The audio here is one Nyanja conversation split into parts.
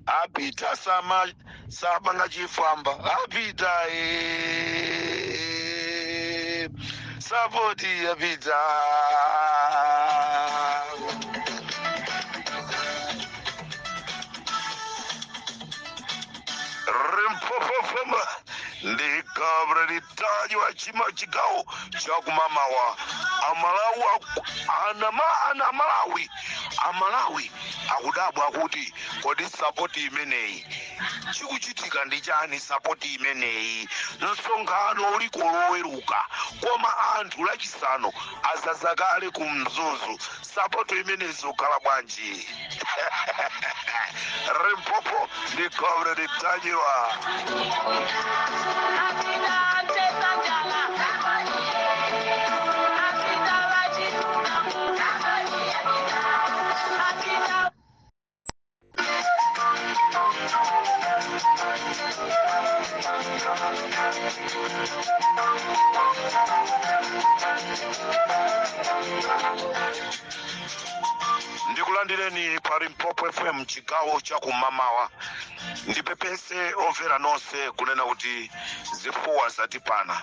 Apita sama ngachifamba apita sapoti apita rimpopofoma ndikabra litajwa chima chigawo chakumamawa amalawi akudabwa kuti kodi sapoti imeneyi chikuchitika ndi chani? Sapoti imeneyi msonkhano uliko loweruka koma anthu lachisanu azazakale ku mzuzu. Sapoti imeneyi zokhala bwanji? Rimpopo ndikabra litajwa ndikulandireni pa Limpopo FM chigawo chakumamawa. Ndipepese omvera nonse kunena kuti zifuwa zatipana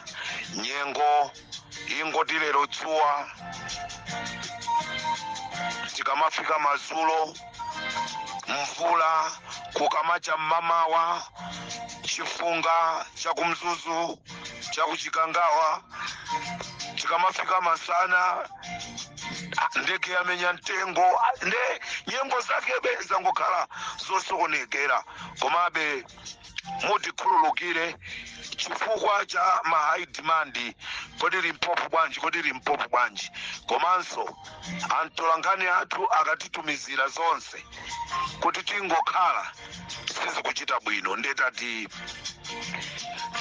nyengo ingoti lero dzuwa tikamafika mazulo mvula kukamacha mmamawa chifunga chakumzuzu chakuchikangawa tikamafika masana ndege yamenya mtengo nde nyengo zake beza ngokhala zosokonekera komabe mutikhululukire chifukwa cha ma high demand. Kodi Limpopo bwanji komanso antolangani athu akatitumizira zonse kuti tingokhala sizikuchita bwino ndetati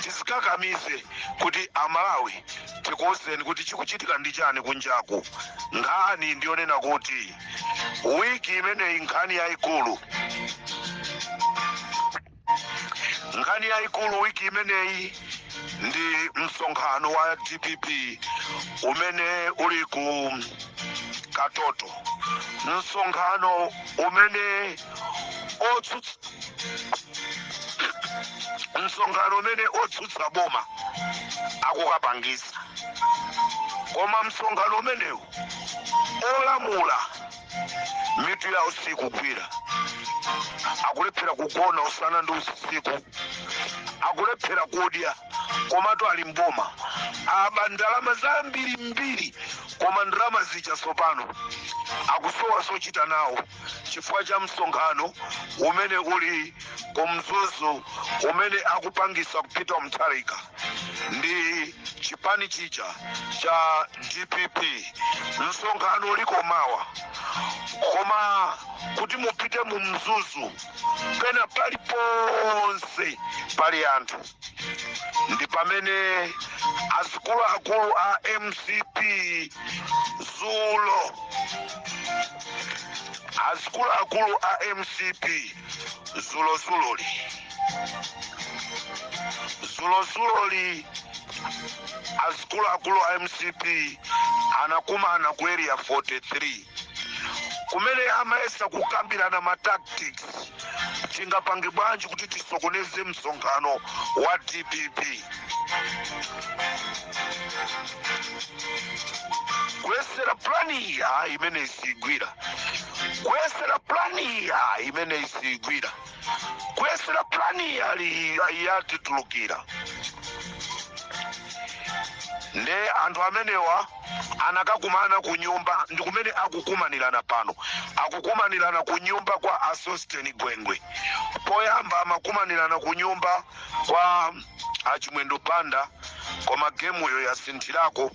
tisikakamize kuti amalawi tikuwuzeni kuti chikuchitika ndi chani kunjaku. Nkhani ndiyonena kuti wiki imeneyi nkhani yayikulu wiki imeneyi ndi msonkhano wa DPP umene uli ku Katoto. Msonkhano umene otsutsa boma akukapangisa koma msonkhano umenewu olamula mitu ya usiku gwira akulephera kugona usana ndi usiku akulephera kudya komatu ali mboma aba ndalama zambiri koma ndalama zija sopano akusowa sochita nawo chifukwa cha msonkhano umene uli kumzuzu umene akupangisa kupita mtharika ndi chipani chija cha DPP. Msonkhano uliko mawa koma kuti mupite mu mzuzu pena paliponse pali anthu ndi pamene akulu a MCP Zulo akulu a MCP Zuloli akulu a MCP anakumana ku area 43 kumene amaesa kukambirana ma tactics tingapange bwanji kuti tisokoneze msonkhano wa DPP. Kwesera plani ya imene isigwira kwesera plani ya imene isigwira kwesera plani yatitulukira nde anthu amenewa anakakumana ku nyumba ndikumene akukumanirana pano akukumanirana ku nyumba kwa Asosteni Gwengwe. Poyamba amakumanirana ku nyumba kwa Achimwendo Panda koma gemu yo yasinthirako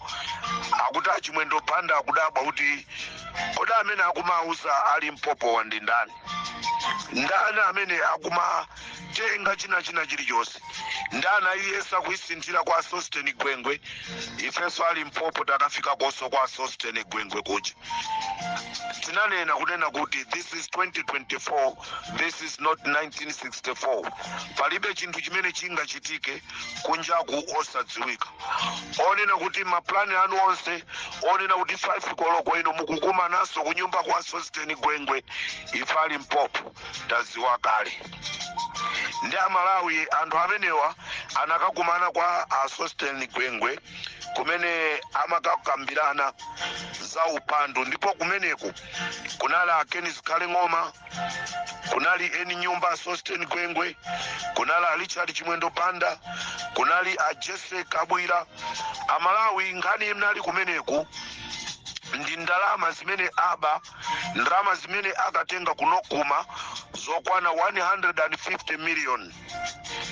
akuti Achimwendo Panda akudabwa kuti kodi amene akumauza ali Limpopo wandi ndani amene tenga china chilichonse ndana iyesa kuisinthira kwa Sosteni Gwengwe ifeso ali Mpopo takafika koso kwa Sosteni Gwengwe kuja tinanena kunena kuti this is 2024, this is not 1964. Palibe chinthu chimene chingachitike kunjaku osadziwika. Onena kuti maplani anu onse onena kuti 5 koloko ino mukukuma naso kunyumba kwa Sosteni Gwengwe ifali Mpopo taziwa kale. Ndi Amalawi anthu amenewa anakakumana kwa Sosteni Gwengwe kumene amakakambirana za upandu, ndipo kumeneko kunali Kenneth Kaleng'oma, kunali eni nyumba Sosteni Gwengwe, kunali Richard Chimwendo Panda, kunali Jesse Kabwira. Amalawi ngani imnali kumeneko ndi ndalama zimene ndalama zimene akatenga kunokuma zokwana 150 million.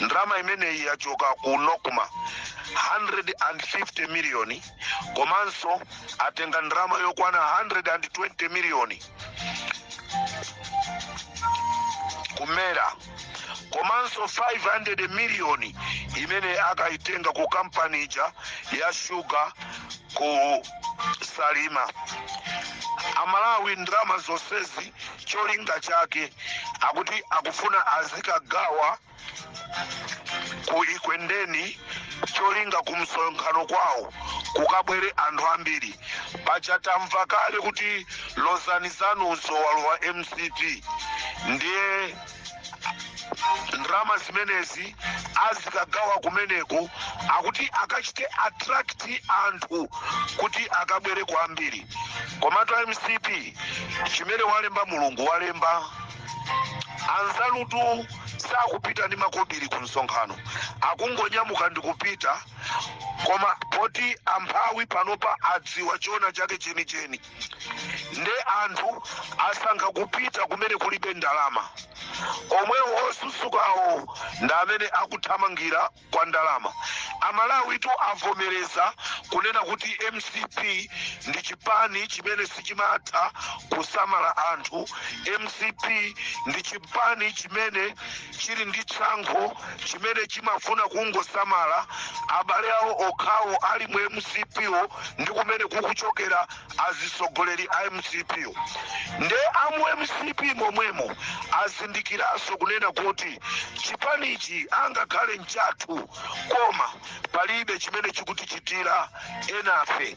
Ndalama imeneyi yachoka kunokuma 150 million, komanso atenga ndalama yokwana 120 million kumera, komanso 500 million imene akaitenga ku kampani ya sugar ku Salima. Amalawi ndalama zonsezi cholinga chake akuti akufuna azikagawa ku Ikwendeni, cholinga kumsonkhano kwawo kukabwere anthu ambiri. Pachatamva kale kuti Lozani Zanuso walowa MCP, ndiye ndalama zimenezi azikagawa kumeneko akuti akachite attract anthu kuti akabwere kwambiri. Komatu MCP chimene walemba Mulungu walemba anzanutu sakupita ndi makobiri ku msonkhano, akungonyamuka ndikupita, koma poti amphawi panopa adziwa chona chake chenicheni, nde anthu asankha kupita kumene kulibe ndalama. Omwewo osusukawo ndi amene akuthamangira kwa ndalama. Amalawi tu avomereza kunena kuti MCP ndi chipani chimene sichimatha kusamala anthu. MCP ndi chipani chimene chili ndi tsankho chimene chimafuna kungosamala abale awo okhawo ali mu MCPwo, ndi kumene kukuchokera azisogoleri a MCPwo. Nde amu MCP momwemo azindikiranso kunena kuti chipanichi angakhale nchathu koma palibe chimene chikutichitira enafe.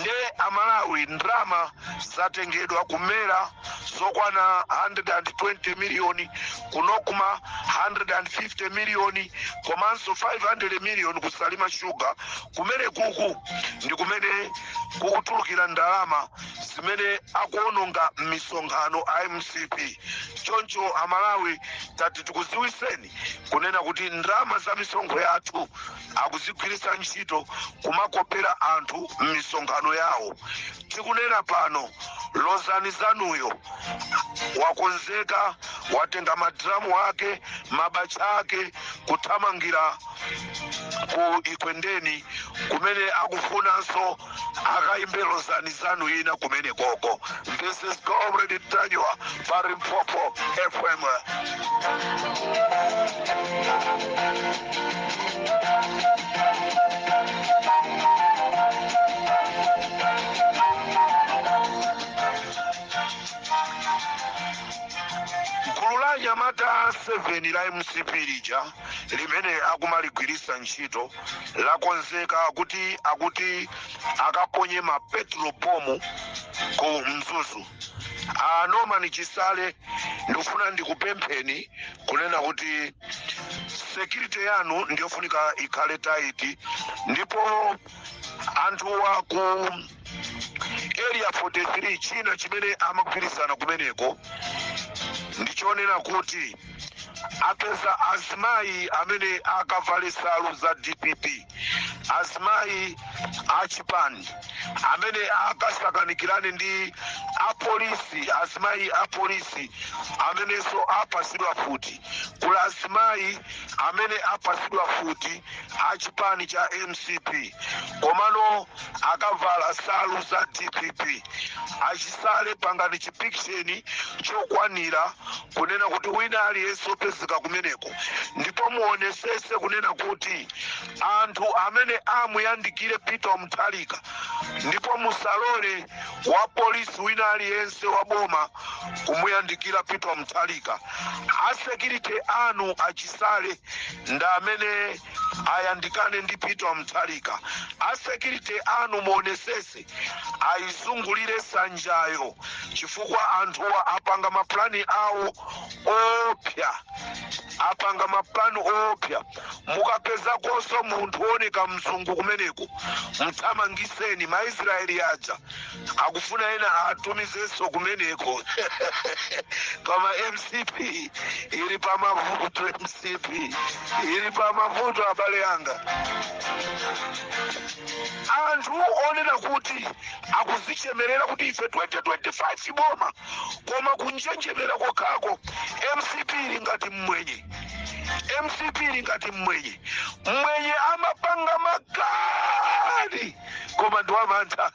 Nde Amalawi ndalama zatengedwa kumera zokwana 120 million, kunokuma 150 million, komanso 500 million ku Salima Sugar. Kumene kuku ndi kumene kukutulukira ndalama zimene akuononga misonkhano a MCP. Choncho Amalawi tati tikuziwiseni kunena kuti ndalama za misonkho yathu akuzigwiritsa ntchito kumakopera anthu m'misonkhano yawo. Tikunena pano Lozani Zanuyo wakonzeka, watenga madramu ake, mabacha ake kuthamangira ku Ikwendeni kumene akufunanso akaimbe Lozani Zanu ina kumene koko. This is Comrade Tanywa for Mpopo FM. Nyamata 7 la MCP lija limene akumaligwirisa ntchito lakonzeka akuti akaponye ma petrol bomb ku Mzuzu. Norman Chisale ndifuna ndikupempheni kunena kuti security yanu ndiyofunika ikhale tight, ndipo anthu wa ku area 43 china chimene amagwirizana kumeneko ndichonena kuti apeza azimayi amene akavala nsalu za DPP azimayi achipani amene akasakanikirane ndi apolisi, azimayi apolisi amenenso apasidwa futi. Kula azimayi amene apasidwa futi achipani cha MCP komano akavala salu za DPP achisale pangani chipikisheni chokwanira kunena kuti wina aliyense opezeka kumeneko, ndipo muonesese kunena kuti anthu amene amuyandikire Peter Mutharika, ndipo musalole wa polisi wina aliyense wa boma kumuyandikira Peter Mutharika. Asekirite anu achisale nda amene ayandikane ndi Peter Mutharika. Asekirite anu muonesese aizungulire sanjayo chifukwa anthuwa apanga maplani awo opya, apanga maplani opya. Mukapeza koso munthu oneka mzungu kumeneko mthamangiseni. Maisraeli aja akufuna ena atumizenso kumeneko koma MCP ili pa mavuto, MCP ili pa mavuto abale yanga. Anthu onena kuti akuzichemerera kuti ife 2025 boma koma kunjenjemera kokako MCP ili ngati mmwenye. MCP ili ngati mmwenye amapanga magari koma ndo amantha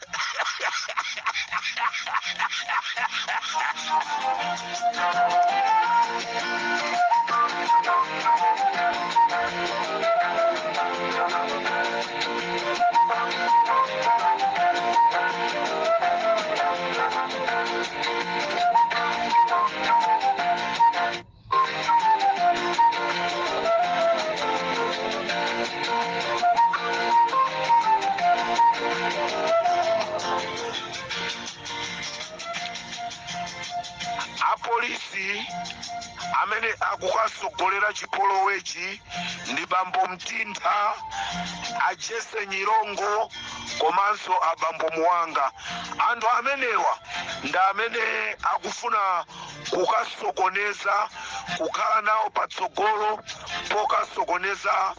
apolisi amene akukasogolera chipolowechi ndi bambo Mtintha, Ajese Nyirongo komanso abambo Muwanga. Anthu amenewa nda amene akufuna kukasokoneza, kukhala nawo patsogolo pokasokoneza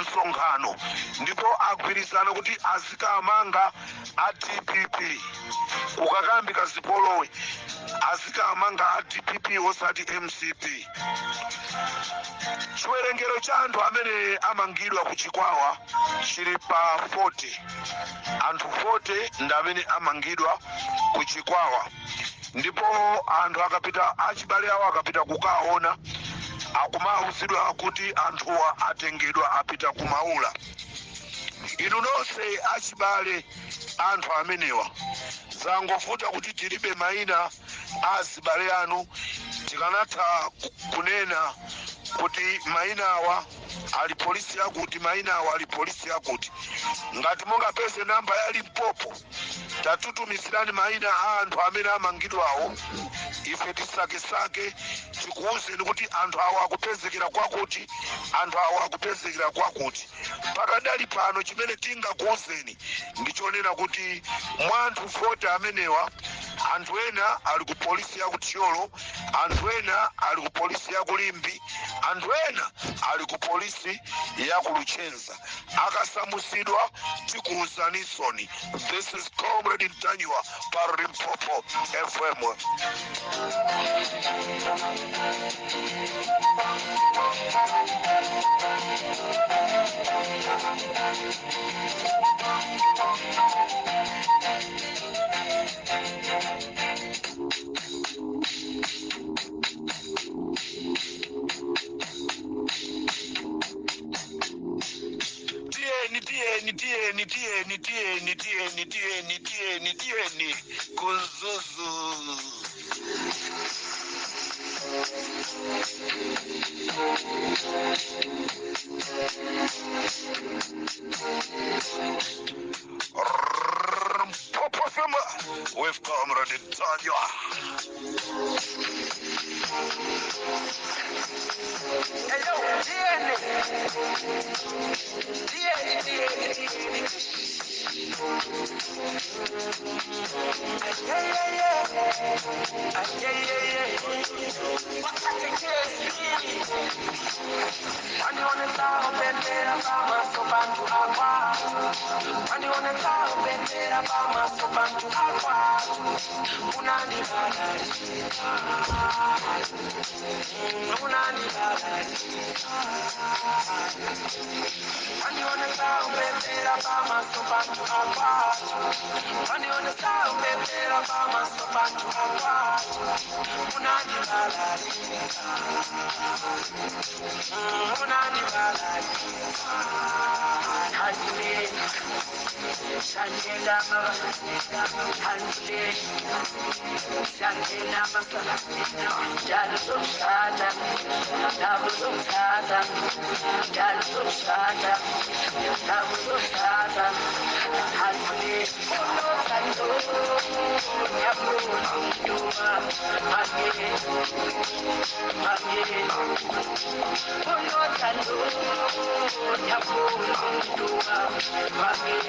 msonkhano, ndipo agwirizana kuti azikamanga a DPP kukakambika zipolowe azikamanga a DPP osati MCP. Chiwerengero cha anthu amene amangidwa kuchikwawa chili pa 40. Anthu 40 ndi amene amangidwa kuchikwawa, ndipo anthu akapita achibale awo akapita kukaona akumawuzidwa kuti anthuwa atengedwa apita kumaula. Inu nonse achibale anthu amenewa zangofuta kuti tilibe maina azibale anu, tikanatha kunena kuti maina awa ali polisi yakuti, maina awa ali polisi yakuti. Ngati mungapeze namba ya Limpopo tatutumizirani maina a anthu amene amangidwawo, ife tisake tikuwuzeni kuti anthu awa akupezekera kwakuti, anthu awa akupezekera kwakuti. Pakadali pano chimene tingakuwuzeni ndichonena kuti mwa anthu 40 amenewa anthu ena ali ku polisi ya Kuthyolo, anthu ena ali ku polisi ya Kulimbi, anthu ena ali ku polisi ya Kuluchenza. Akasamusidwa tikuwuzanisoni. This is Comrade Ntanywa pa Limpopo FM. Nitieni kuzuzu. Popo FM with Comrade Ntanywa. Hello, bendera pamaso pantu apa. Wandiona bendera pamaso pantu apa. Unanibalalika. Unanibalalika. Wandiona bendera pamaso pantu apa. Wandiona bendera pamaso pantu apa. Unanibalalika. Unanibalalika. Hallelujah. Shandela Shandela Shandela Masala Jalu Sada Dabu Sada Jalu Sada Dabu Sada Hallelujah. Sando Yabu Duma Magye Magye Uno Sando Yabu Duma Magye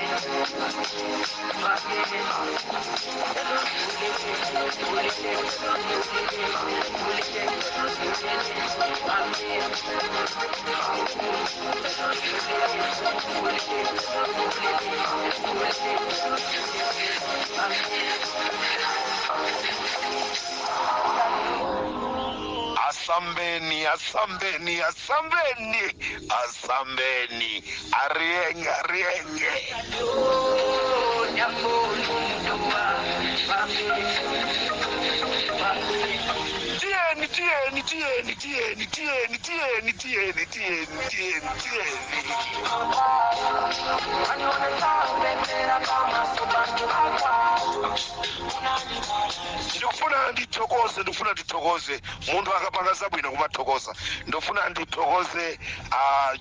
Asambeni, asambeni, asambeni, asambeni, arienge, arienge. Tieni, tieni, tieni, tieni, tieni, tieni, tieni, tieni, tieni, tieni. Ndikufuna ndithokoze muntu akapanga zabwino kumathokoza. Ndofuna ndithokoze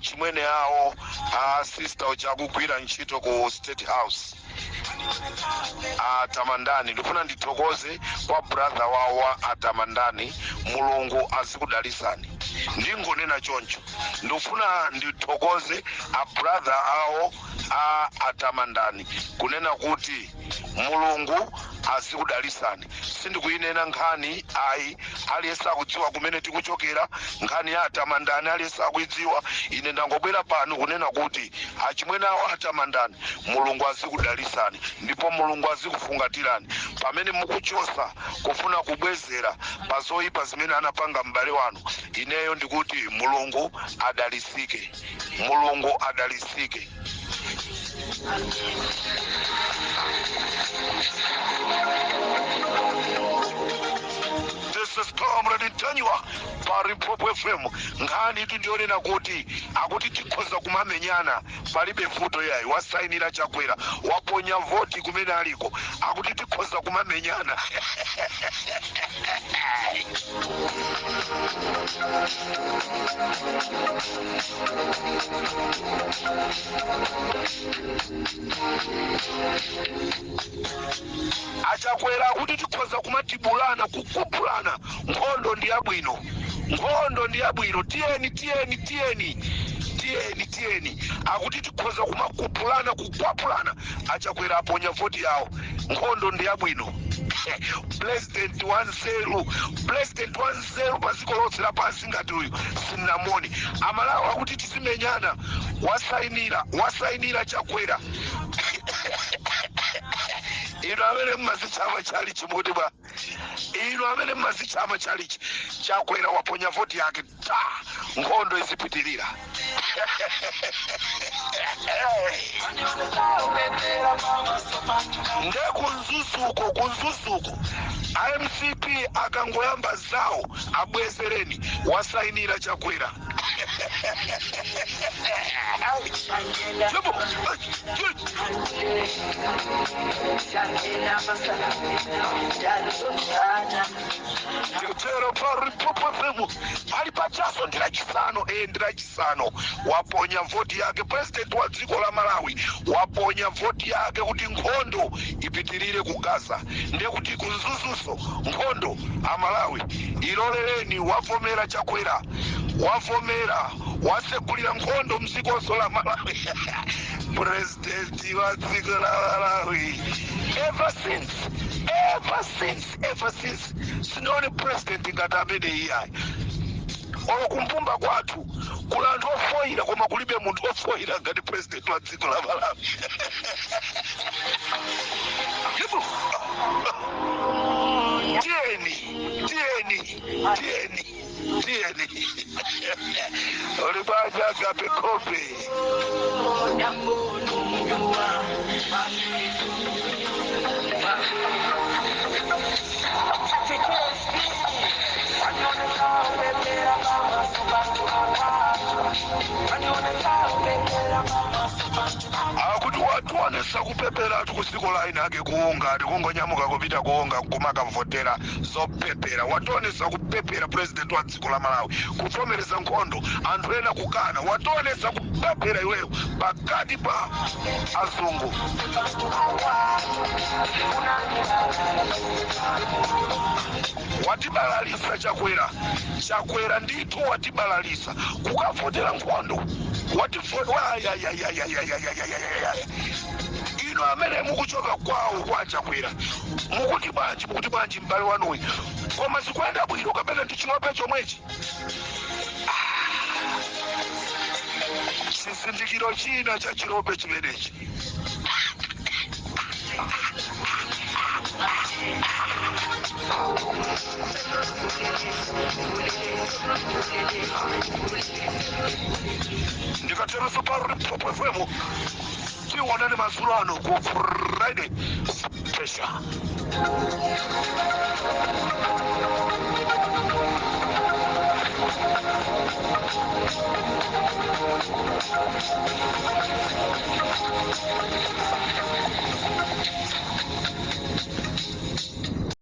chimwene yawo sister ochakugwira ntchito ku State House. Atamandani ndifuna ndithokoze kwa brother wawo Atamandani. Mulungu azikudalisani. Ndingonena choncho ndifuna ndithokoze brother awo Atamandani kunena kuti Mulungu azikudalisani. Sindikuyinena nkhani ayi aliyesa kudziwa kumene tikuchokera. Nkhani ya Atamandani aliyesa kuidziwa. Ine ndangobwera pano kunena kuti achimwene awo Atamandani Mulungu azikudalisani ndipo Mulungu azikufungatirani pamene mukuchosa kufuna kubwezera pazoyipa zimene anapanga m'bale wanu. Ineyo ndikuti Mulungu adalisike, Mulungu adalisike. This is Comrade Tanywa pari Popo FM. Ngani tundionena kuti akuti tikhoza kumamenyana palibe vuto yayi. Wasainira Chakwera waponya voti kumene aliko akuti tikhoza kumamenyana. Achakwera akuti tikhoza kumatibulana kukupulana. Nkhondo ndi yabwino, nkhondo ndi yabwino. Tieni, tieni, tieni, tieni, tieni. Akuti tikhoza kumakupulana kukwapulana. Achakwera aponya voti yawo. Nkhondo ndi yabwino. President 1-0, President 1-0 paziko lonse lapansi ngati uyu sinamoni. Amalawi akuti tisimenyana. Wasainira Chakwera. Ino amene mmazichama chali chimuti ba. Ino amene mmazichama chali Chakwera waponya voti yake. Nkhondo izipitirira. Nde kunzuzuko IMCP akangoyamba zawo abwezereni wasainira Chakwera. Ndikutero pari Popo FM ali pachaso ndirachisano waponya voti yake. President wa dziko la Malawi waponya voti yake kuti nkhondo ipitirire ku Gaza. Ndiye kuti kunzuzuso nkhondo Malawi iloleleni. Wavomera Chakwera, wavomera wasekulira nkhondo mdziko la Malawi. President wa dziko la Malawi ever since sinone president ngati amene iyayi. Kumpumba kwathu kulanthu 4 ofoira koma kulibe munthu ofoira ngati president wa dziko la Malawi. Tieni. Olibanja Agape Kobe. Akuti watu wanesa kupepera tukusiko line ake kuunga atikungonyamuka kupita kuunga kumaka mvotera zopepera watu wanesa kupepera president wa dziko la Malawi kuvomereza nkhondo anthu ena kukana watu wanesa kupepera iweyo pakati pa azungu. Watibalalisa chakwera ndithu watibalalisa kukavotera nkhondo ino amene mukuchoka kwawo kwa chakwera mukuti bwanji m'bale wanuyi koma zikuyenda bwino kapena ndi ching'ope chomwechi. Chizindikiro china cha chirope chimenechi. Ndikatero Super Pop FM tiwonane masulu ano ku Friday special.